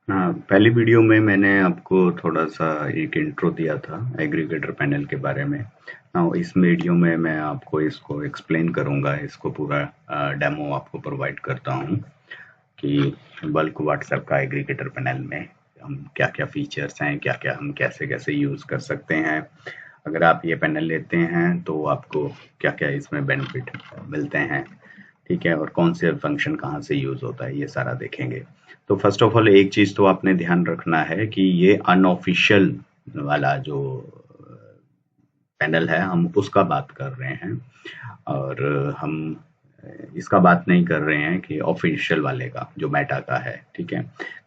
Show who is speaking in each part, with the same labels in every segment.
Speaker 1: हाँ, पहली वीडियो में मैंने आपको थोड़ा सा एक इंट्रो दिया था एग्रीगेटर पैनल के बारे में। हाँ, इस वीडियो में मैं आपको इसको एक्सप्लेन करूँगा, इसको पूरा डेमो आपको प्रोवाइड करता हूँ कि बल्क व्हाट्सएप का एग्रीगेटर पैनल में हम क्या क्या फीचर्स हैं, क्या क्या हम कैसे कैसे यूज़ कर सकते हैं। अगर आप ये पैनल लेते हैं तो आपको क्या क्या इसमें बेनिफिट मिलते हैं, ठीक है, और कौन से फंक्शन कहाँ से यूज होता है, ये सारा देखेंगे। तो फर्स्ट ऑफ ऑल एक चीज तो आपने ध्यान रखना है कि ये अनऑफिशियल वाला जो पैनल है हम उसका बात कर रहे हैं, और हम इसका बात नहीं कर रहे हैं कि ऑफिशियल वाले का जो मेटा का है, ठीक है।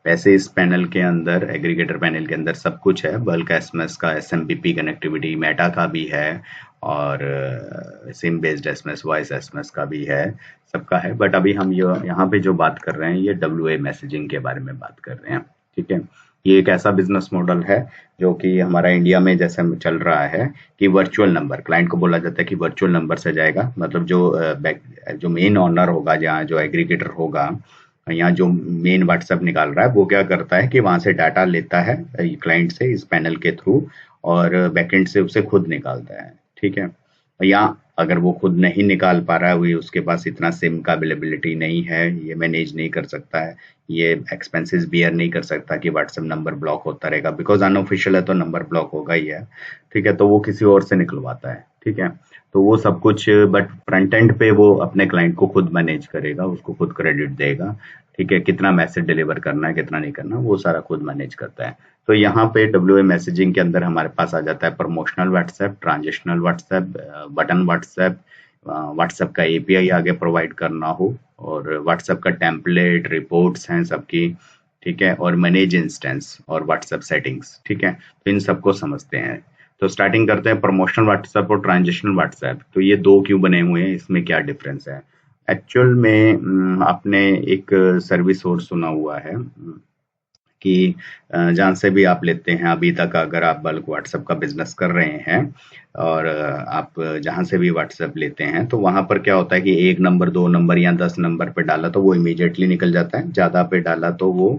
Speaker 1: वैसे इस पैनल के अंदर, एग्रीगेटर पैनल के अंदर सब कुछ है, बल्क एसएमएस का, एसएमपीपी कनेक्टिविटी मेटा का भी है, और SIM based SMS, voice SMS का भी है, सबका है। बट अभी हम ये यहाँ पे जो बात कर रहे हैं ये डब्ल्यूए मैसेजिंग के बारे में बात कर रहे हैं, ठीक है। ये एक ऐसा बिजनेस मॉडल है जो कि हमारा इंडिया में जैसे चल रहा है कि वर्चुअल नंबर, क्लाइंट को बोला जाता है कि वर्चुअल नंबर से जाएगा, मतलब जो मेन ऑनर होगा, जहाँ जो एग्रीगेटर होगा, यहाँ जो मेन व्हाट्सएप निकाल रहा है, वो क्या करता है कि वहां से डाटा लेता है क्लाइंट से इस पैनल के थ्रू, और बैकएंड से उसे खुद निकालता है, ठीक है। या अगर वो खुद नहीं निकाल पा रहा है, वो उसके पास इतना सिम का अवेलेबिलिटी नहीं है, ये मैनेज नहीं कर सकता है, ये एक्सपेंसेस बियर नहीं कर सकता कि व्हाट्सएप नंबर ब्लॉक होता रहेगा, बिकॉज अनऑफिशियल है तो नंबर ब्लॉक होगा ही है, ठीक है। तो वो किसी और से निकलवाता है, ठीक है। तो वो सब कुछ, बट फ्रंट एंड पे वो अपने क्लाइंट को खुद मैनेज करेगा, उसको खुद क्रेडिट देगा, ठीक है। कितना मैसेज डिलीवर करना है, कितना नहीं करना, वो सारा खुद मैनेज करता है। तो यहाँ पे डब्ल्यूए मैसेजिंग के अंदर हमारे पास आ जाता है promotional WhatsApp, transitional WhatsApp, button WhatsApp, WhatsApp का एपीआई आगे प्रोवाइड करना हो, और व्हाट्सएप का टेम्पलेट, रिपोर्ट्स हैं सबकी, ठीक है, और मैनेज इंस्टेंस और व्हाट्सएप सेटिंग्स, ठीक है। तो इन सबको समझते हैं। तो स्टार्टिंग करते हैं प्रमोशनल व्हाट्सएप और ट्रांजिशनल व्हाट्सएप। तो ये दो क्यों बने हुए हैं, इसमें क्या डिफरेंस है? एक्चुअल में आपने एक सर्विस और सुना हुआ है कि जहाँ से भी आप लेते हैं अभी तक, अगर आप बल्क व्हाट्सएप का बिजनेस कर रहे हैं और आप जहाँ से भी व्हाट्सएप लेते हैं, तो वहां पर क्या होता है कि 1 नंबर, 2 नंबर या 10 नंबर पे डाला तो वो इमीडिएटली निकल जाता है, ज्यादा पे डाला तो वो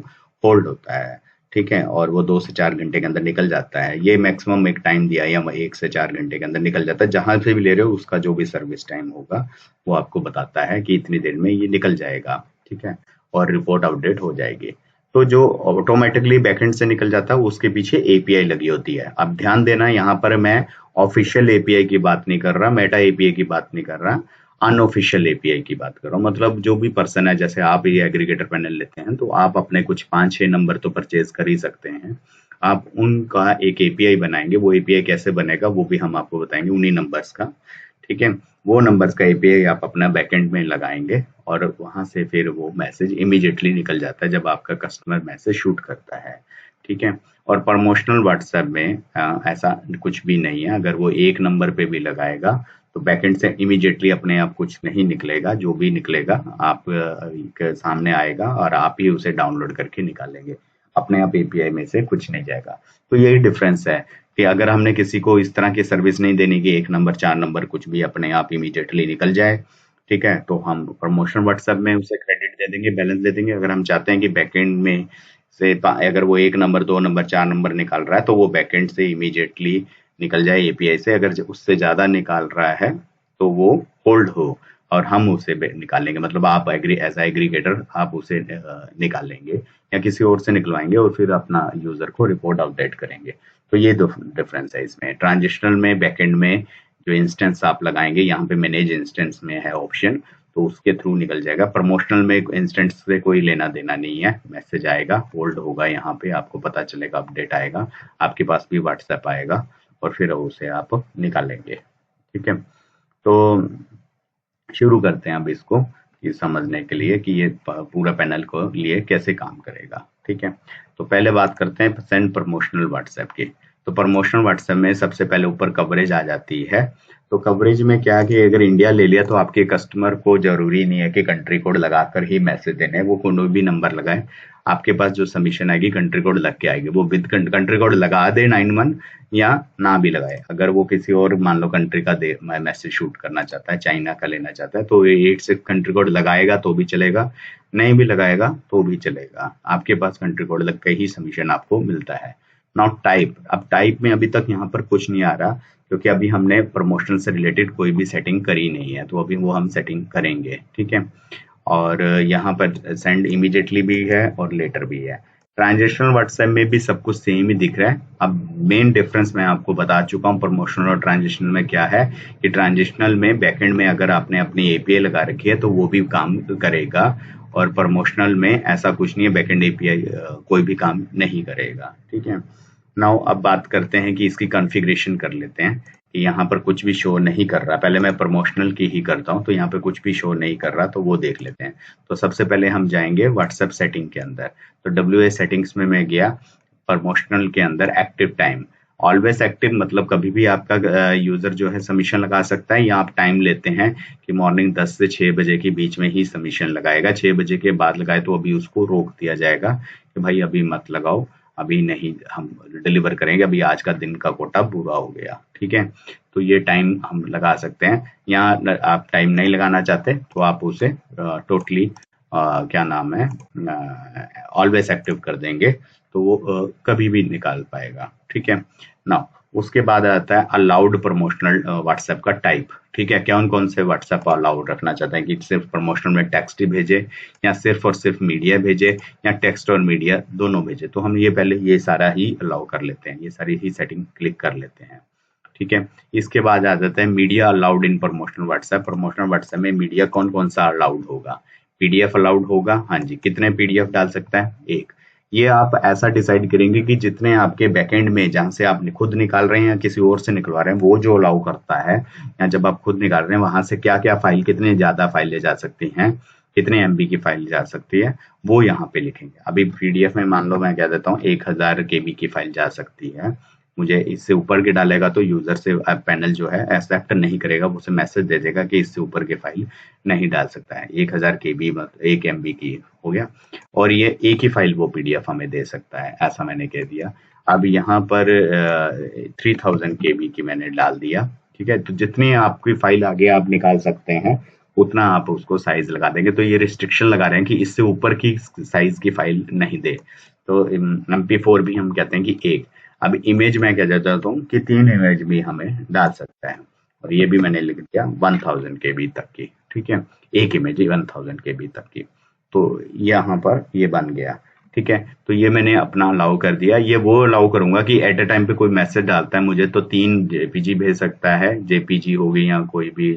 Speaker 1: होल्ड होता है, ठीक है, और वो 2 से 4 घंटे के अंदर निकल जाता है। ये मैक्सिमम एक टाइम दिया है, या 1 से 4 घंटे के अंदर निकल जाता है। जहां से भी ले रहे हो उसका जो भी सर्विस टाइम होगा वो आपको बताता है कि इतनी देर में ये निकल जाएगा, ठीक है, और रिपोर्ट अपडेट हो जाएगी। तो जो ऑटोमेटिकली बैकएंड से निकल जाता है उसके पीछे एपीआई लगी होती है। अब ध्यान देना, यहाँ पर मैं ऑफिशियल एपीआई की बात नहीं कर रहा, मेटा एपीआई की बात नहीं कर रहा, अनऑफिशियल एपीआई की बात कर रहा हूँ। मतलब जो भी पर्सन है, जैसे आप ये एग्रीगेटर पैनल लेते हैं तो आप अपने कुछ 5-6 नंबर तो परचेज कर ही सकते हैं, आप उनका एक एपीआई बनाएंगे। वो एपीआई कैसे बनेगा वो भी हम आपको बताएंगे, उन्हीं नंबर्स का, ठीक है। वो नंबर्स का एपीआई आप अपना बैकएंड में लगाएंगे, और वहां से फिर वो मैसेज इमीडिएटली निकल जाता है जब आपका कस्टमर मैसेज शूट करता है, ठीक है। और प्रमोशनल व्हाट्सएप में ऐसा कुछ भी नहीं है। अगर वो 1 नंबर पे भी लगाएगा तो बैकएंड से इमीडिएटली अपने आप कुछ नहीं निकलेगा, जो भी निकलेगा आप के सामने आएगा और आप ही उसे डाउनलोड करके निकालेंगे, अपने आप एपीआई में से कुछ नहीं जाएगा। तो यही डिफरेंस है कि अगर हमने किसी को इस तरह की सर्विस नहीं देनी कि 1 नंबर, 4 नंबर कुछ भी अपने आप इमीडिएटली निकल जाए, ठीक है, तो हम प्रमोशनल व्हाट्सएप में उसे क्रेडिट दे देंगे, बैलेंस दे देंगे। अगर हम चाहते हैं कि बैकएंड में से अगर वो 1 नंबर, 2 नंबर, 4 नंबर निकाल रहा है तो वो बैकएंड से इमीडिएटली निकल जाए एपीआई से। अगर उससे ज्यादा निकाल रहा है तो वो होल्ड हो, और हम उसे निकालेंगे, मतलब आप एज एग्रीगेटर आप उसे निकालेंगे या किसी और से निकलवाएंगे, और फिर अपना यूजर को रिपोर्ट अपडेट करेंगे। तो ये दो डिफरेंस है इसमें। ट्रांजिशनल में बैकएंड में जो इंस्टेंस आप लगाएंगे, यहाँ पे मैनेज इंस्टेंस में है ऑप्शन, तो उसके थ्रू निकल जाएगा। प्रमोशनल में इंस्टेंस से कोई लेना देना नहीं है, मैसेज आएगा, होल्ड होगा, यहाँ पे आपको पता चलेगा, अपडेट आएगा, आपके पास भी व्हाट्सएप आएगा, और फिर उसे आप निकालेंगे, ठीक है। तो शुरू करते हैं अब इसको, ये समझने के लिए कि ये पूरा पैनल को लिए कैसे काम करेगा, ठीक है। तो पहले बात करते हैं सेंड प्रमोशनल व्हाट्सएप की। तो प्रमोशनल व्हाट्सएप में सबसे पहले ऊपर कवरेज आ जाती है। तो कवरेज में क्या है कि अगर इंडिया ले लिया तो आपके कस्टमर को जरूरी नहीं है कि कंट्री कोड लगाकर ही मैसेज देने हैं, वो कोई भी नंबर लगाए, आपके पास जो सबमिशन आएगी कंट्री कोड लग के आएगी। वो विद कंट्री कोड लगा दे 9 1, या ना भी लगाए, अगर वो किसी और मान लो कंट्री का मैसेज शूट करना चाहता है, चाइना का लेना चाहता है, तो 8 से कंट्री कोड लगाएगा तो भी चलेगा, नहीं भी लगाएगा तो भी चलेगा, आपके पास कंट्री कोड लग के ही सबमिशन आपको मिलता है। नाउ टाइप, अब टाइप में अभी तक यहाँ पर कुछ नहीं आ रहा क्योंकि अभी हमने प्रमोशन से रिलेटेड कोई भी सेटिंग करी नहीं है, तो अभी वो हम सेटिंग करेंगे, ठीक है। और यहाँ पर सेंड इमीडिएटली भी है और लेटर भी है। ट्रांजेक्शनल व्हाट्सएप में भी सब कुछ सेम ही दिख रहा है। अब मेन डिफरेंस मैं आपको बता चुका हूँ प्रमोशनल और ट्रांजेक्शनल में क्या है कि ट्रांजेक्शनल में बैकएंड में अगर आपने अपनी एपीआई लगा रखी है तो वो भी काम करेगा, और प्रमोशनल में ऐसा कुछ नहीं है, बैकएंड एपीआई कोई भी काम नहीं करेगा, ठीक है। नाउ अब बात करते हैं कि इसकी कॉन्फ़िगरेशन कर लेते हैं कि यहाँ पर कुछ भी शो नहीं कर रहा। पहले मैं प्रमोशनल की ही करता हूँ, तो यहाँ पे कुछ भी शो नहीं कर रहा, तो वो देख लेते हैं। तो सबसे पहले हम जाएंगे व्हाट्सएप सेटिंग के अंदर। तो डब्ल्यूए सेटिंग्स में मैं गया, प्रमोशनल के अंदर एक्टिव टाइम, ऑलवेज एक्टिव मतलब कभी भी आपका यूजर जो है सबमिशन लगा सकता है, या आप टाइम लेते हैं कि मॉर्निंग 10 से 6 बजे के बीच में ही सबमिशन लगाएगा, 6 बजे के बाद लगाए तो अभी उसको रोक दिया जाएगा कि भाई अभी मत लगाओ, अभी नहीं हम डिलीवर करेंगे, अभी आज का दिन का कोटा पूरा हो गया, ठीक है। तो ये टाइम हम लगा सकते हैं। यहाँ आप टाइम नहीं लगाना चाहते तो आप उसे टोटली क्या नाम है ऑलवेज एक्टिव कर देंगे, तो वो कभी भी निकाल पाएगा, ठीक है ना। उसके बाद आता है अलाउड प्रमोशनल व्हाट्सएप का टाइप, ठीक है। कौन कौन से व्हाट्सएप अलाउड रखना चाहते हैं कि सिर्फ प्रमोशनल में टेक्स्ट ही भेजे, या सिर्फ और सिर्फ मीडिया भेजे, या टेक्स्ट और मीडिया दोनों भेजे। तो हम ये पहले ये सारा ही अलाउ कर लेते हैं, ये सारी ही सेटिंग क्लिक कर लेते हैं, ठीक है। इसके बाद आ जाता है media allowed in promotional WhatsApp. Promotional WhatsApp में मीडिया कौन कौन सा अलाउड होगा, पीडीएफ अलाउड होगा, हाँ जी। कितने पीडीएफ डाल सकता है, एक। ये आप ऐसा डिसाइड करेंगे कि जितने आपके बैकएंड में जहां से आप खुद निकाल रहे हैं या किसी और से निकलवा रहे हैं वो जो अलाउ करता है, या जब आप खुद निकाल रहे हैं वहां से क्या क्या फाइल, कितने ज्यादा फाइल ले जा सकती हैं, कितने एमबी की फाइल जा सकती है, वो यहाँ पे लिखेंगे। अभी पीडीएफ में मान लो मैं कह देता हूँ 1000 केबी की फाइल जा सकती है, मुझे इससे ऊपर के डालेगा तो यूजर से पैनल जो है एक्सेप्ट नहीं करेगा, उसे मैसेज दे देगा कि इससे ऊपर के फाइल नहीं डाल सकता है। 1000 केबी मतलब 1 एमबी की हो गया, और ये एक ही फाइल वो पीडीएफ हमें दे सकता है, ऐसा मैंने कह दिया। अब यहाँ पर 3000 केबी की मैंने डाल दिया, ठीक है। तो जितनी आपकी फाइल आगे आप निकाल सकते हैं उतना आप उसको साइज लगा देंगे। तो ये रिस्ट्रिक्शन लगा रहे हैं कि इससे ऊपर की साइज की फाइल नहीं दे। तो MP4 भी हम कहते हैं कि एक। अब इमेज में क्या चाहता हूँ कि 3 इमेज भी हमें डाल सकता है, और ये भी मैंने लिख दिया 1000 केबी तक की, ठीक है। एक इमेज 1000 केबी तक की, तो यहाँ पर ये बन गया, ठीक है। तो ये मैंने अपना अलाउ कर दिया। ये वो अलाउ करूंगा कि एट अ टाइम पे कोई मैसेज डालता है मुझे तो 3 जेपीजी भेज सकता है, जेपीजी होगी या कोई भी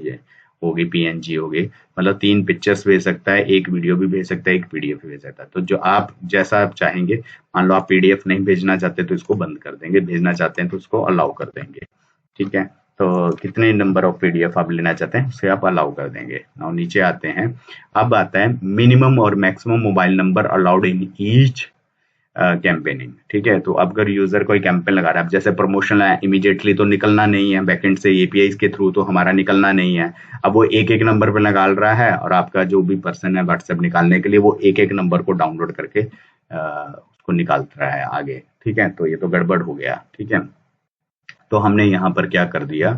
Speaker 1: होगी, पीएनजी होगी, मतलब 3 पिक्चर्स भेज सकता है, एक वीडियो भी भेज सकता है, एक पीडीएफ भी भेज सकता है। तो जो आप जैसा आप चाहेंगे, मान लो आप पीडीएफ नहीं भेजना चाहते तो इसको बंद कर देंगे, भेजना चाहते हैं तो उसको अलाउ कर देंगे, ठीक है। तो कितने नंबर ऑफ पीडीएफ आप लेना चाहते हैं उसे आप अलाउ कर देंगे। नाउ नीचे आते हैं, अब आता है मिनिमम और maximum mobile number allowed in each campaigning, ठीक है। तो अब अगर यूजर कोई कैंपेन लगा रहा है, अब जैसे प्रमोशन है, इमीडिएटली तो निकलना नहीं है, बैकएंड से एपीआई के थ्रू तो हमारा निकलना नहीं है। अब वो एक एक नंबर पे निकाल रहा है, और आपका जो भी पर्सन है व्हाट्सएप निकालने के लिए वो एक एक नंबर को डाउनलोड करके उसको निकाल रहा है आगे, ठीक है। तो ये तो गड़बड़ हो गया, ठीक है। तो हमने यहाँ पर क्या कर दिया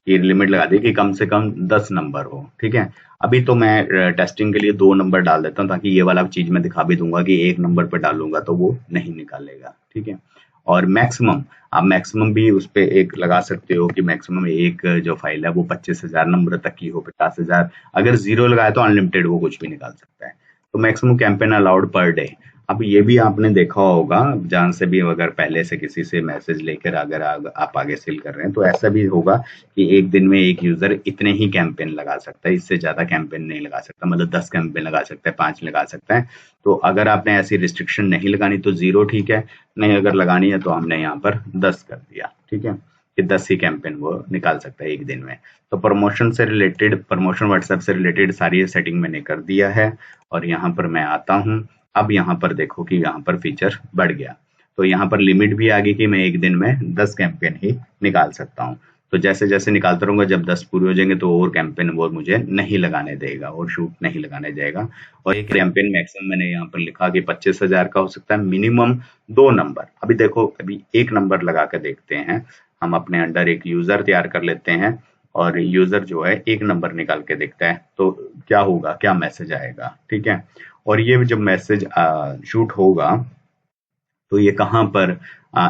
Speaker 1: कि लिमिट लगा दी कि कम से कम 10 नंबर हो, ठीक है। अभी तो मैं टेस्टिंग के लिए 2 नंबर डाल देता हूँ, ताकि ये वाला चीज मैं दिखा भी दूंगा कि एक नंबर पे डालूंगा तो वो नहीं निकालेगा, ठीक है। और मैक्सिमम, आप मैक्सिमम भी उस पर एक लगा सकते हो कि मैक्सिमम एक जो फाइल है वो 25,000 नंबर तक की हो, 50,000। अगर 0 लगाए तो अनलिमिटेड वो कुछ भी निकाल सकता है। तो maximum campaign allowed per day. अब ये भी आपने देखा होगा, जहां से भी अगर पहले से किसी से मैसेज लेकर अगर आप आगे सेल कर रहे हैं तो ऐसा भी होगा कि एक दिन में एक यूजर इतने ही कैंपेन लगा सकता है, इससे ज्यादा कैंपेन नहीं लगा सकता, मतलब 10 कैंपेन लगा सकता है, 5 लगा सकता है। तो अगर आपने ऐसी रिस्ट्रिक्शन नहीं लगानी तो 0 ठीक है, नहीं अगर लगानी है तो हमने यहाँ पर 10 कर दिया, ठीक है, कि 10 ही कैंपेन वो निकाल सकता है एक दिन में। तो प्रमोशन से रिलेटेड, प्रमोशन व्हाट्सएप से रिलेटेड सारी सेटिंग मैंने कर दिया है, और यहाँ पर मैं आता हूँ। अब यहाँ पर देखो कि यहाँ पर फीचर बढ़ गया, तो यहाँ पर लिमिट भी आ गई कि मैं एक दिन में 10 कैंपेन ही निकाल सकता हूँ। तो जैसे जैसे निकालता रहूंगा, जब 10 पूरे हो जाएंगे तो और कैंपेन वो मुझे नहीं लगाने देगा, और शूट नहीं लगाने जाएगा। और एक कैंपेन मैक्सिमम मैंने यहाँ पर लिखा कि 25,000 का हो सकता है, मिनिमम 2 नंबर। अभी देखो, अभी एक नंबर लगा के देखते हैं, हम अपने अंडर एक यूजर तैयार कर लेते हैं, और यूजर जो है एक नंबर निकाल के देखता है तो क्या होगा, क्या मैसेज आएगा, ठीक है। और ये जब मैसेज शूट होगा तो ये कहाँ पर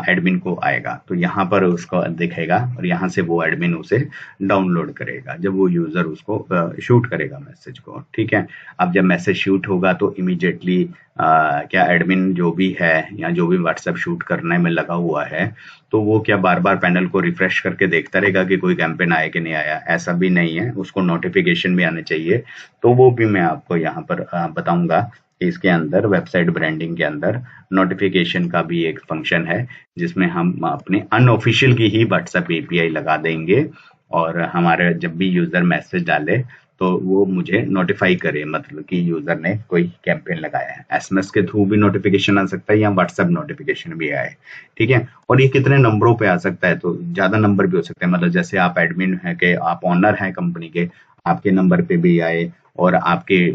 Speaker 1: एडमिन को आएगा, तो यहाँ पर उसको दिखेगा और यहाँ से वो एडमिन उसे डाउनलोड करेगा जब वो यूजर उसको शूट करेगा मैसेज को। ठीक है, अब जब मैसेज शूट होगा तो इमीडिएटली क्या एडमिन जो भी है या जो भी व्हाट्सएप शूट करने में लगा हुआ है तो वो क्या बार बार पैनल को रिफ्रेश करके देखता रहेगा कि कोई कैंपेन आया कि नहीं आया? ऐसा भी नहीं है, उसको नोटिफिकेशन भी आने चाहिए। तो वो भी मैं आपको यहाँ पर बताऊंगा कि इसके अंदर वेबसाइट ब्रांडिंग के अंदर नोटिफिकेशन का भी एक फंक्शन है जिसमें हम अपने अनऑफिशियल की ही व्हाट्सएप एपीआई लगा देंगे और हमारे जब भी यूजर मैसेज डाले तो वो मुझे नोटिफाई करे, मतलब कि यूजर ने कोई कैंपेन लगाया है। एसएमएस के थ्रू भी नोटिफिकेशन आ सकता है या व्हाट्सएप नोटिफिकेशन भी आए। ठीक है, और ये कितने नंबरों पे आ सकता है? तो ज्यादा नंबर भी हो सकते हैं, मतलब जैसे आप एडमिन है के आप ऑनर हैं कंपनी के, आपके नंबर पे भी आए और आपके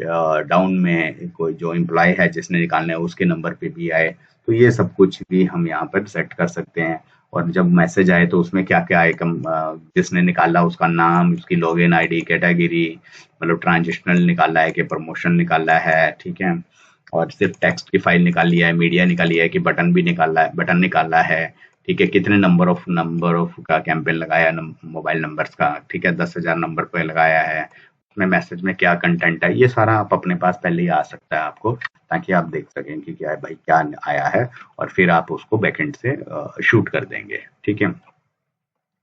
Speaker 1: डाउन में कोई जो एम्प्लॉय है जिसने निकालना है उसके नंबर पे भी आए। तो ये सब कुछ भी हम यहाँ पर सेट कर सकते हैं। और जब मैसेज आए तो उसमें क्या क्या आए, जिसने निकाला उसका नाम, उसकी लॉगिन आईडी, कैटेगरी, मतलब ट्रांजिशनल निकाला है कि प्रमोशन निकाला है। ठीक है, और सिर्फ टेक्स्ट की फाइल निकाली है, मीडिया निकाली है कि बटन भी निकाला है, बटन निकाला है। ठीक है, कितने नंबर ऑफ का कैंपेन लगाया मोबाइल नंबर्स का। ठीक है, 10,000 नंबर पे लगाया है, उसमें मैसेज में क्या कंटेंट है, ये सारा आप अपने पास पहले ही आ सकता है आपको, ताकि आप देख सकें कि क्या है भाई, क्या आया है, और फिर आप उसको बैकएंड से शूट कर देंगे। ठीक है,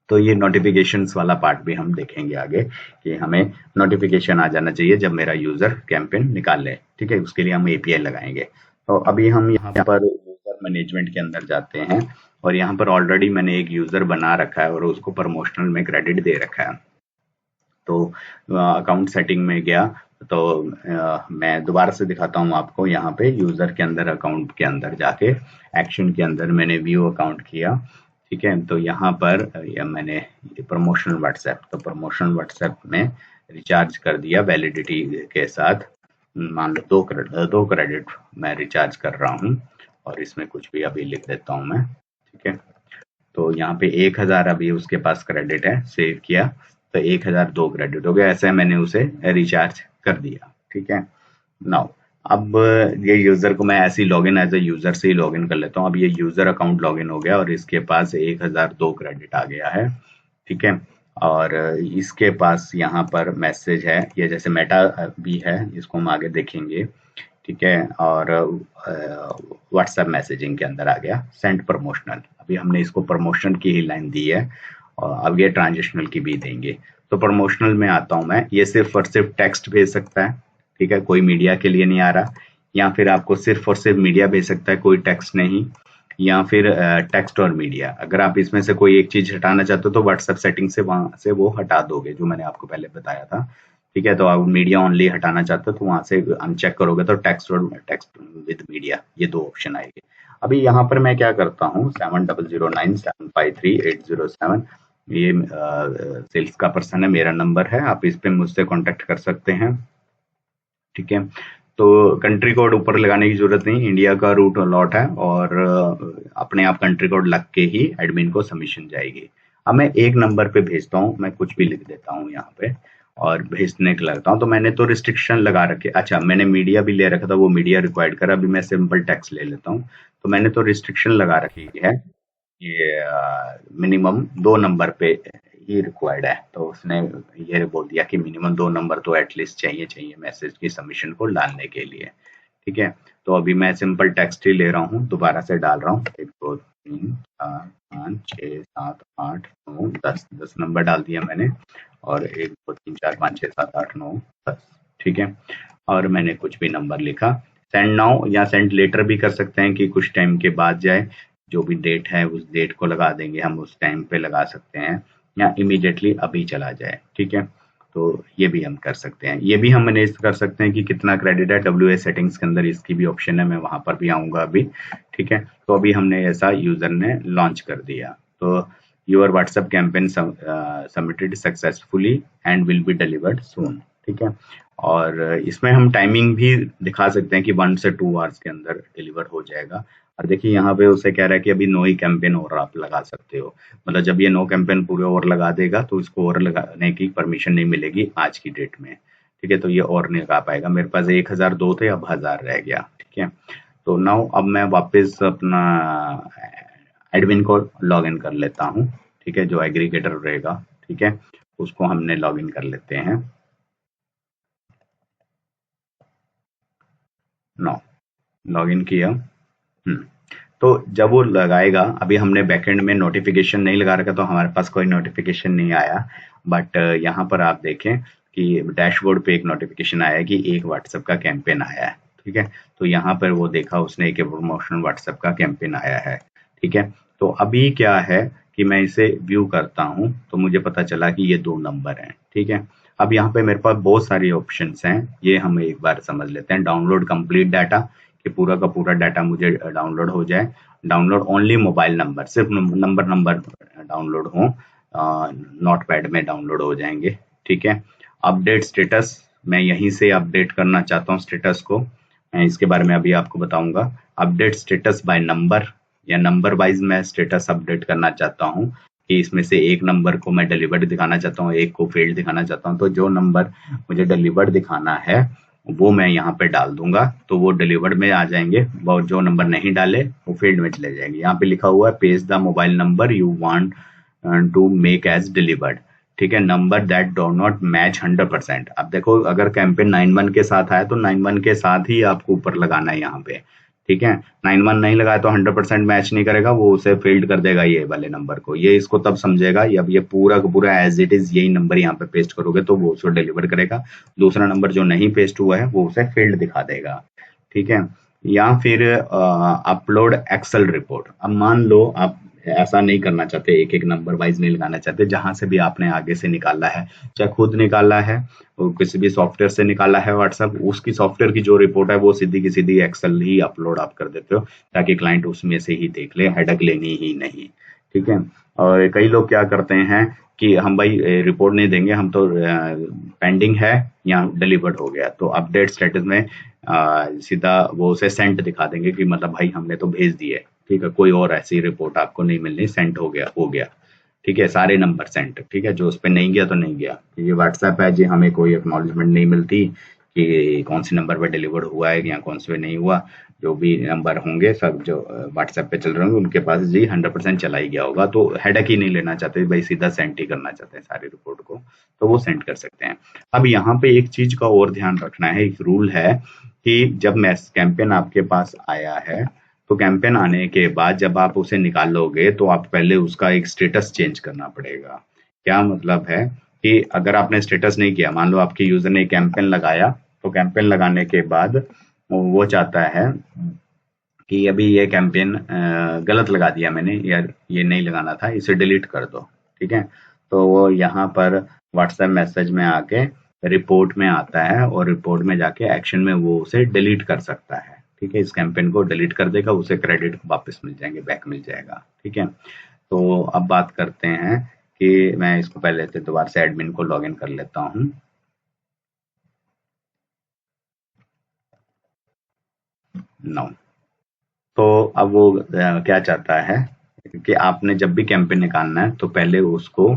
Speaker 1: तो ये नोटिफिकेशंस वाला पार्ट भी हम देखेंगे आगे कि हमें नोटिफिकेशन आ जाना चाहिए जब मेरा यूजर कैंपेन निकाल ले। ठीक है, उसके लिए हम एपीआई लगाएंगे। तो अभी हम यहाँ पर यूजर मैनेजमेंट के अंदर जाते हैं और यहाँ पर ऑलरेडी मैंने एक यूजर बना रखा है और उसको प्रमोशनल में क्रेडिट दे रखा है। तो अकाउंट सेटिंग में गया तो मैं दोबारा से दिखाता हूँ आपको। यहाँ पे यूजर के अंदर अकाउंट के अंदर जाके एक्शन के अंदर मैंने व्यू अकाउंट किया। ठीक है, तो यहाँ पर मैंने प्रमोशनल व्हाट्सएप, तो प्रमोशनल व्हाट्सएप में रिचार्ज कर दिया वैलिडिटी के साथ। मान लो 2 क्रेडिट मैं रिचार्ज कर रहा हूँ और इसमें कुछ भी अभी लिख देता हूँ मैं। ठीक है, तो यहाँ पे 1000 अभी उसके पास क्रेडिट है, सेव किया तो 1000 2 क्रेडिट हो गया। ऐसे मैंने उसे रिचार्ज कर दिया। ठीक है, नाउ अब ये यूजर को मैं ऐसे ही लॉगिन एज ए यूजर से ही लॉगिन कर लेता हूँ। अब ये यूजर अकाउंट लॉगिन हो गया और इसके पास 1000 2 क्रेडिट आ गया है। ठीक है, और इसके पास यहाँ पर मैसेज है, ये जैसे मेटा भी है, इसको हम आगे देखेंगे। ठीक है, और व्हाट्सएप मैसेजिंग के अंदर आ गया सेंड प्रमोशनल। अभी हमने इसको प्रमोशन की ही लाइन दी है और अब ये ट्रांजिशनल की भी देंगे। तो प्रमोशनल में आता हूं मैं, ये सिर्फ और सिर्फ टेक्स्ट भेज सकता है। ठीक है, कोई मीडिया के लिए नहीं आ रहा, या फिर आपको सिर्फ और सिर्फ मीडिया भेज सकता है, कोई टेक्स्ट नहीं, या फिर टेक्स्ट और मीडिया। अगर आप इसमें से कोई एक चीज हटाना चाहते हो तो व्हाट्सएप सेटिंग से वहां से वो हटा दोगे, जो मैंने आपको पहले बताया था। ठीक है, तो आप मीडिया ओनली हटाना चाहते हो तो वहां से अनचेक करोगे तो टेक्स्ट और टेक्स्ट विद मीडिया, ये 2 ऑप्शन आएंगे। अभी यहाँ पर मैं क्या करता हूँ, 7009753807, ये सेल्स का पर्सन है, मेरा नंबर है, आप इस पे मुझसे कांटेक्ट कर सकते हैं। ठीक है, तो कंट्री कोड ऊपर लगाने की जरूरत नहीं, इंडिया का रूट अलॉट है और अपने आप कंट्री कोड लग के ही एडमिन को सबमिशन जाएगी। अब मैं एक नंबर पे भेजता हूँ, मैं कुछ भी लिख देता हूँ यहाँ पे और भेजने के लगता हूँ। तो मैंने तो रिस्ट्रिक्शन लगा रखे, अच्छा मैंने मीडिया भी ले रखा था, वो मीडिया रिक्वायर्ड करा, अभी मैं सिंपल टेक्स्ट ले लेता हूँ। तो मैंने तो रिस्ट्रिक्शन लगा रखी है, ये मिनिमम 2 नंबर पे ही रिक्वायर्ड है। तो उसने ये बोल दिया कि मिनिमम 2 नंबर तो एटलीस्ट चाहिए मैसेज की सबमिशन को डालने के लिए। ठीक है, तो अभी मैं सिंपल टेक्स्ट ही ले रहा हूँ, दोबारा से डाल रहा हूँ, 1 2 3 4 5 6 7 8 9 10 नंबर डाल दिया मैंने, और 1 2 3 4 5 6 7 8 9 10। ठीक है, और मैंने कुछ भी नंबर लिखा। सेंड नाउ या सेंड लेटर भी कर सकते हैं कि कुछ टाइम के बाद जाए, जो भी डेट है उस डेट को लगा देंगे हम, उस टाइम पे लगा सकते हैं, या इमीडिएटली अभी चला जाए। ठीक है, तो ये भी हम कर सकते हैं। ये भी हम मैनेज कर सकते हैं कि कितना क्रेडिट है, डब्ल्यू सेटिंग्स के अंदर इसकी भी ऑप्शन है, मैं वहां पर भी आऊंगा अभी। ठीक है, तो अभी हमने ऐसा यूजर ने लॉन्च कर दिया। तो your WhatsApp campaign submitted successfully and will be delivered soon. ठीक है, और इसमें हम टाइमिंग भी दिखा सकते हैं कि 1 से 2 आवर्स के अंदर डिलीवर हो जाएगा। और देखिए यहाँ पे उसे कह रहा है कि अभी 9 ही कैंपेन और आप लगा सकते हो, मतलब जब ये 9 कैंपेन पूरे और लगा देगा तो इसको और लगाने की परमिशन नहीं मिलेगी आज की डेट में। ठीक है, तो ये और नहीं आ पाएगा। मेरे पास 1002 थे, अब 1000 रह गया। ठीक है, तो नाउ अब मैं वापस अपना एडमिन को लॉग इन कर लेता हूँ। ठीक है, जो एग्रीगेटर रहेगा, ठीक है, उसको हमने लॉग इन कर लेते हैं। नो, लॉग इन किया। तो जब वो लगाएगा, अभी हमने बैकएंड में नोटिफिकेशन नहीं लगा रखा तो हमारे पास कोई नोटिफिकेशन नहीं आया, बट यहाँ पर आप देखें कि डैशबोर्ड पे एक नोटिफिकेशन आया कि एक व्हाट्सएप का कैंपेन आया है। ठीक है, तो यहाँ पर वो देखा उसने कि प्रमोशनल व्हाट्सएप का कैंपेन आया है। ठीक है, तो अभी क्या है कि मैं इसे व्यू करता हूँ तो मुझे पता चला कि ये 2 नंबर हैं। ठीक है, अब यहाँ पे मेरे पास बहुत सारी ऑप्शंस हैं, ये हम एक बार समझ लेते हैं। डाउनलोड कंप्लीट डाटा, कि पूरा का पूरा डाटा मुझे डाउनलोड हो जाए। डाउनलोड ओनली मोबाइल नंबर, सिर्फ नंबर डाउनलोड हो, नोट पैड में डाउनलोड हो जाएंगे। ठीक है, अपडेट स्टेटस, मैं यहीं से अपडेट करना चाहता हूँ स्टेटस को, मैं इसके बारे में अभी आपको बताऊंगा। अपडेट स्टेटस बाय नंबर या नंबर वाइज मैं स्टेटस अपडेट करना चाहता हूँ कि इसमें से एक नंबर को मैं डिलीवर्ड दिखाना चाहता हूँ, एक को फेल्ड दिखाना चाहता हूँ। तो जो नंबर मुझे डिलीवर्ड दिखाना है वो मैं यहाँ पे डाल दूंगा, तो वो डिलीवर्ड में आ जाएंगे, और जो नंबर नहीं डाले वो फील्ड में चले जाएंगे। यहाँ पे लिखा हुआ है page the mobile number you want to make as delivered. ठीक है, number that do not match 100%। अब देखो, अगर कैंपेन 91 के साथ आया तो 91 के साथ ही आपको ऊपर लगाना है यहाँ पे। ठीक है, 91 नहीं लगाया तो 100% मैच नहीं करेगा, वो उसे फील्ड कर देगा ये वाले नंबर को। ये इसको तब समझेगा, अब ये पूरा का पूरा एज इट इज यही नंबर यहाँ पे पेस्ट करोगे तो वो उसको डिलीवर करेगा। दूसरा नंबर जो नहीं पेस्ट हुआ है वो उसे फील्ड दिखा देगा। ठीक है, या फिर अपलोड एक्सेल रिपोर्ट। अब मान लो आप ऐसा नहीं करना चाहते, एक एक नंबर वाइज नहीं लगाना चाहते, जहां से भी आपने आगे से निकाला है, चाहे खुद निकाला है, किसी भी सॉफ्टवेयर से निकाला है व्हाट्सएप, उसकी सॉफ्टवेयर की जो रिपोर्ट है वो सीधी की सीधी एक्सेल ही अपलोड आप कर देते हो, ताकि क्लाइंट उसमें से ही देख ले, हेडक लेनी ही नहीं। ठीक है, और कई लोग क्या करते हैं कि हम भाई रिपोर्ट नहीं देंगे, हम तो पेंडिंग है या डिलीवर्ड हो गया, तो अपडेट स्टेटस में सीधा वो उसे सेंट दिखा देंगे कि मतलब भाई हमने तो भेज दिए। ठीक है, कोई और ऐसी रिपोर्ट आपको नहीं मिलनी, सेंट हो गया हो गया। ठीक है, सारे नंबर सेंट। ठीक है, जो उस पर नहीं गया तो नहीं गया। ये व्हाट्सएप है जी, हमें कोई एक्नॉलेजमेंट नहीं मिलती कि कौन से नंबर पर डिलीवर्ड हुआ है या कौन से पे नहीं हुआ। जो भी नंबर होंगे सब जो व्हाट्सएप पे चल रहे होंगे उनके पास जी 100% चला ही गया होगा, तो हेडक ही नहीं लेना चाहते भाई, सीधा सेंड ही करना चाहते हैं सारी रिपोर्ट को, तो वो सेंड कर सकते हैं। अब यहाँ पे एक चीज का और ध्यान रखना है, एक रूल है कि जब मैस कैंपेन आपके पास आया है तो कैंपेन आने के बाद जब आप उसे निकालोगे तो आप पहले उसका एक स्टेटस चेंज करना पड़ेगा। क्या मतलब है कि अगर आपने स्टेटस नहीं किया, मान लो आपके यूजर ने कैंपेन लगाया, तो कैंपेन लगाने के बाद वो चाहता है कि अभी ये कैंपेन गलत लगा दिया मैंने, यार ये नहीं लगाना था, इसे डिलीट कर दो। ठीक है, तो वो यहाँ पर व्हाट्सएप मैसेज में आके रिपोर्ट में आता है और रिपोर्ट में जाके एक्शन में वो उसे डिलीट कर सकता है। ठीक है, इस कैंपेन को डिलीट कर देगा, उसे क्रेडिट वापस मिल जाएंगे, बैक मिल जाएगा। ठीक है, तो अब बात करते हैं कि मैं इसको पहले से दोबारा से एडमिन को लॉगिन कर लेता हूँ। नो, तो अब वो क्या चाहता है कि आपने जब भी कैंपेन निकालना है तो पहले उसको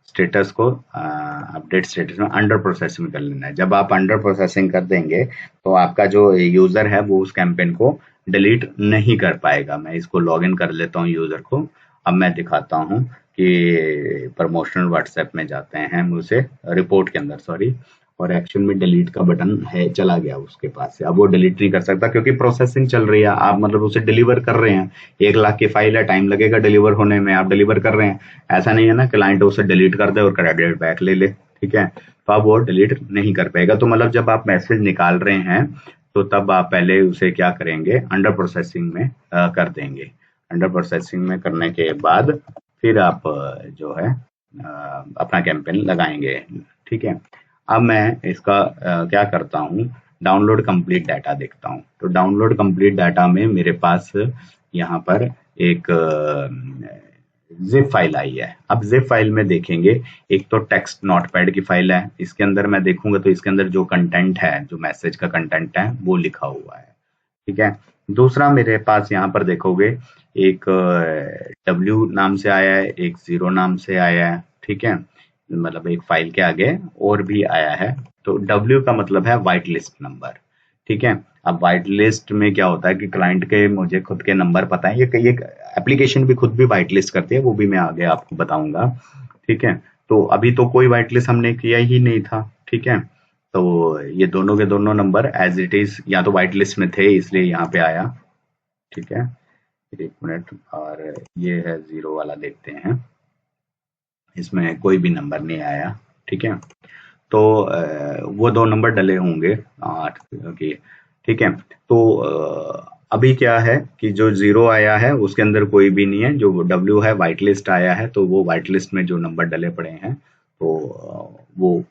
Speaker 1: स्टेटस को अपडेट स्टेटस में अंडर प्रोसेसिंग कर लेना है। जब आप अंडर प्रोसेसिंग कर देंगे तो आपका जो यूजर है वो उस कैंपेन को डिलीट नहीं कर पाएगा। मैं इसको लॉगिन कर लेता हूँ यूजर को। अब मैं दिखाता हूँ कि प्रमोशनल व्हाट्सएप में जाते हैं हम, उसे रिपोर्ट के अंदर सॉरी, और एक्शन में डिलीट का बटन है, चला गया उसके पास से। अब वो डिलीट नहीं कर सकता क्योंकि प्रोसेसिंग चल रही है, आप मतलब उसे डिलीवर कर रहे हैं। 1 लाख की फाइल है, टाइम लगेगा डिलीवर होने में, आप डिलीवर कर रहे हैं। ऐसा नहीं है ना क्लाइंट उसे डिलीट कर दे और क्रेडिट बैक ले ले। ठीक है, तो अब वो डिलीट नहीं कर पाएगा। तो मतलब जब आप मैसेज निकाल रहे हैं तो तब आप पहले उसे क्या करेंगे, अंडर प्रोसेसिंग में कर देंगे। अंडर प्रोसेसिंग में करने के बाद फिर आप जो है अपना कैंपेन लगाएंगे। ठीक है, अब मैं इसका क्या करता हूँ, डाउनलोड कंप्लीट डाटा देखता हूँ। तो डाउनलोड कंप्लीट डाटा में मेरे पास यहाँ पर एक जिप फाइल आई है। अब जिप फाइल में देखेंगे, एक तो टेक्स्ट नोटपैड की फाइल है, इसके अंदर मैं देखूंगा तो इसके अंदर जो कंटेंट है, जो मैसेज का कंटेंट है वो लिखा हुआ है। ठीक है, दूसरा मेरे पास यहाँ पर देखोगे एक W नाम से आया है, एक 0 नाम से आया है। ठीक है, मतलब एक फाइल के आगे और भी आया है। तो W का मतलब है वाइट लिस्ट नंबर, ठीक है। अब वाइट लिस्ट में क्या होता है कि क्लाइंट के मुझे खुद के नंबर पता है, ये कई एक एप्लीकेशन भी खुद भी वाइट लिस्ट करती है, वो भी मैं आगे आपको बताऊंगा, ठीक है। तो अभी तो कोई वाइट लिस्ट हमने किया ही नहीं था, ठीक है। तो ये दोनों के दोनों नंबर एज इट इज या तो वाइट लिस्ट में थे इसलिए यहाँ पे आया, ठीक है। एक मिनट, और ये है 0 वाला, देखते हैं, इसमें कोई भी नंबर नहीं आया, ठीक है। तो वो 2 नंबर डले होंगे 8 के, ठीक है। तो अभी क्या है कि जो 0 आया है उसके अंदर कोई भी नहीं है, जो W है वाइट लिस्ट आया है, तो वो वाइट लिस्ट में जो नंबर डले पड़े हैं तो वो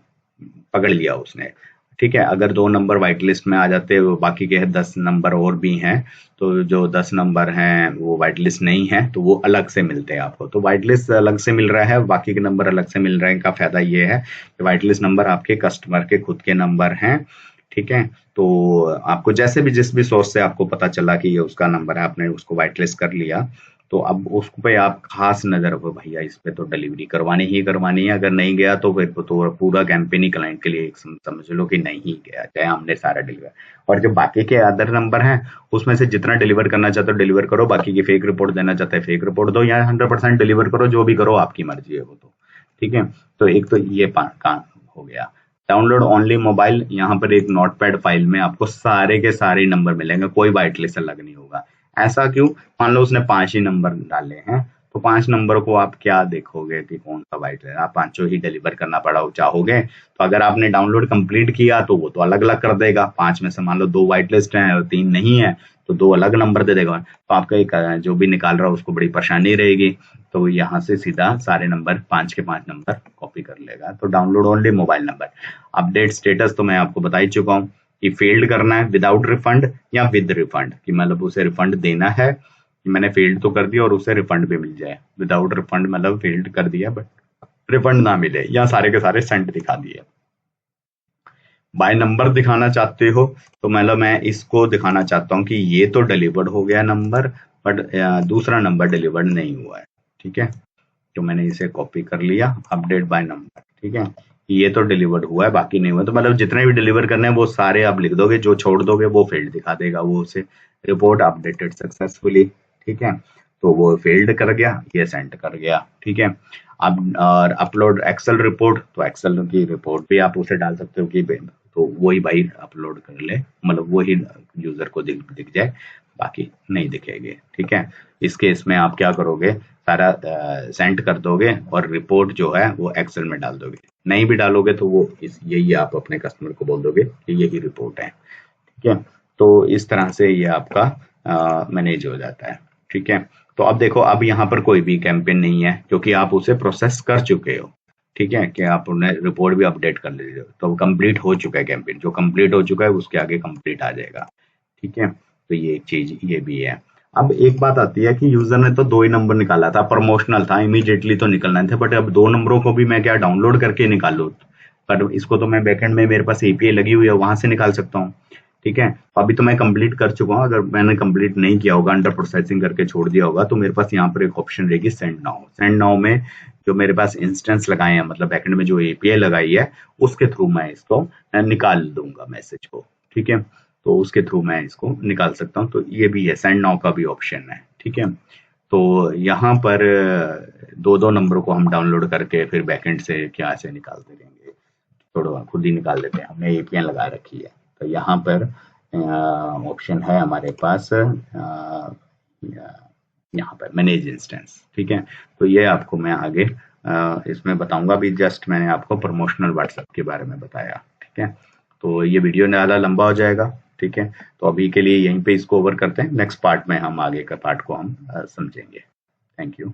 Speaker 1: पकड़ लिया उसने, ठीक है। अगर 2 नंबर व्हाइट लिस्ट में आ जाते, वो बाकी के 10 नंबर और भी हैं, तो जो 10 नंबर हैं वो व्हाइट लिस्ट नहीं है तो वो अलग से मिलते हैं आपको। तो व्हाइट लिस्ट अलग से मिल रहा है, बाकी के नंबर अलग से मिल रहे हैं, का फायदा ये है कि व्हाइट लिस्ट नंबर आपके कस्टमर के खुद के नंबर हैं, ठीक है। तो आपको जैसे भी जिस भी सोर्स से आपको पता चला कि ये उसका नंबर है, आपने उसको व्हाइट लिस्ट कर लिया, तो अब उस पे आप खास नजर रखो, भैया इस पे तो डिलीवरी करवानी ही करवानी है, अगर नहीं गया तो फिर तो पूरा कैंपेन ही क्लाइंट के लिए एक समझ लो कि नहीं गया, चाहे हमने सारा डिलीवर। और जो बाकी के अदर नंबर हैं उसमें से जितना डिलीवर करना चाहते हो डिलीवर करो, बाकी की फेक रिपोर्ट देना चाहते हैं फेक रिपोर्ट दो, या 100% डिलीवर करो, जो भी करो आपकी मर्जी है वो तो, ठीक है। तो एक तो ये काम हो गया। डाउनलोड ओनली मोबाइल, यहाँ पर एक नोटपैड फाइल में आपको सारे के सारे नंबर मिलेंगे, कोई व्हाइट लिस्ट अलग नहीं होगा। ऐसा क्यों? मान लो उसने 5 ही नंबर डाले हैं, तो 5 नंबर को आप क्या देखोगे कि कौन सा व्हाइट है, आप पांचों ही डिलीवर करना पड़ा चाहोगे। तो अगर आपने डाउनलोड कंप्लीट किया तो वो तो अलग अलग कर देगा, 5 में से मान लो 2 व्हाइट लिस्ट हैं और 3 नहीं है, तो 2 अलग नंबर दे देगा, तो आपका एक जो भी निकाल रहा है उसको बड़ी परेशानी रहेगी। तो यहाँ से सीधा सारे नंबर 5 के 5 नंबर कॉपी कर लेगा। तो download only mobile number. Update status तो मैं आपको बता ही चुका हूँ कि फेल्ड करना है विदाउट रिफंड या विद रिफंड, कि मतलब उसे रिफंड देना है कि मैंने फेल्ड तो कर दिया और उसे रिफंड भी मिल जाए। विदाउट रिफंड मतलब फेल्ड कर दिया बट रिफंड ना मिले, या सारे के सारे सेंट दिखा दिए। बाय नंबर दिखाना चाहते हो तो मतलब मैं इसको दिखाना चाहता हूँ कि ये तो डिलीवर्ड हो गया नंबर, बट दूसरा नंबर डिलीवर्ड नहीं हुआ है, ठीक है। तो मैंने इसे कॉपी कर लिया, अपडेट बाय नंबर, ठीक है। ये तो डिलीवर्ड हुआ है, बाकी नहीं हुआ, तो मतलब जितने भी डिलीवर करने हैं वो सारे आप लिख दोगे, जो छोड़ दोगे वो फेल्ड दिखा देगा, वो उसे रिपोर्ट अपडेटेड सक्सेसफुली, ठीक है। तो वो फेल्ड कर गया, ये सेंड कर गया, ठीक है। अब और अपलोड एक्सेल रिपोर्ट, तो एक्सेल की रिपोर्ट भी आप उसे डाल सकते हो कि तो वही भाई अपलोड कर ले, मतलब वही यूजर को दिख जाए, बाकी नहीं दिखेंगे, ठीक है। इस केस में आप क्या करोगे, सारा सेंड कर दोगे और रिपोर्ट जो है वो एक्सेल में डाल दोगे। नहीं भी डालोगे तो वो यही आप अपने कस्टमर को बोल दोगे कि यही रिपोर्ट है, ठीक है। तो इस तरह से ये आपका मैनेज हो जाता है, ठीक है। तो अब देखो, अब यहाँ पर कोई भी कैंपेन नहीं है क्योंकि आप उसे प्रोसेस कर चुके हो, ठीक है, कि आप उन्हें रिपोर्ट भी अपडेट कर लीजिए, तो कंप्लीट हो चुका है कैंपेन, जो कंप्लीट हो चुका है उसके आगे कंप्लीट आ जाएगा, ठीक है। तो ये एक चीज ये भी है। अब एक बात आती है कि यूजर ने तो 2 ही नंबर निकाला था, प्रमोशनल था, इमीडिएटली तो निकलना था, बट अब 2 नंबरों को भी मैं क्या डाउनलोड करके निकालू? पर इसको तो मैं बैकएंड में मेरे पास एपीआई लगी हुई है, वहां से निकाल सकता हूँ, ठीक है। अभी तो मैं कंप्लीट कर चुका हूँ, अगर मैंने कंप्लीट नहीं किया होगा, अंडर प्रोसेसिंग करके छोड़ दिया होगा, तो मेरे पास यहाँ पर एक ऑप्शन रहेगी सेंड नाउ। सेंड नाउ में जो मेरे पास इंस्टेंस लगाए हैं, मतलब बैकएंड में जो एपीआई लगाई है उसके थ्रू मैं इसको निकाल दूंगा मैसेज को, ठीक है। तो उसके थ्रू मैं इसको निकाल सकता हूँ, तो ये भी है, सेंड नाउ का भी ऑप्शन है, ठीक है। तो यहाँ पर 2 नंबरों को हम डाउनलोड करके फिर बैकएंड से क्या से निकालते रहेंगे, थोड़ा खुद ही निकाल लेते हैं, हमने एपीआई लगा रखी है। तो यहाँ पर ऑप्शन है हमारे पास, यहाँ पर मैनेज इंस्टेंस, ठीक है। तो ये आपको मैं आगे इसमें बताऊंगा, भी जस्ट मैंने आपको प्रमोशनल व्हाट्सएप के बारे में बताया, ठीक है। तो ये वीडियो ज़्यादा लंबा हो जाएगा, ठीक है। तो अभी के लिए यहीं पे इसको ओवर करते हैं, नेक्स्ट पार्ट में हम आगे का पार्ट को हम समझेंगे। Thank you.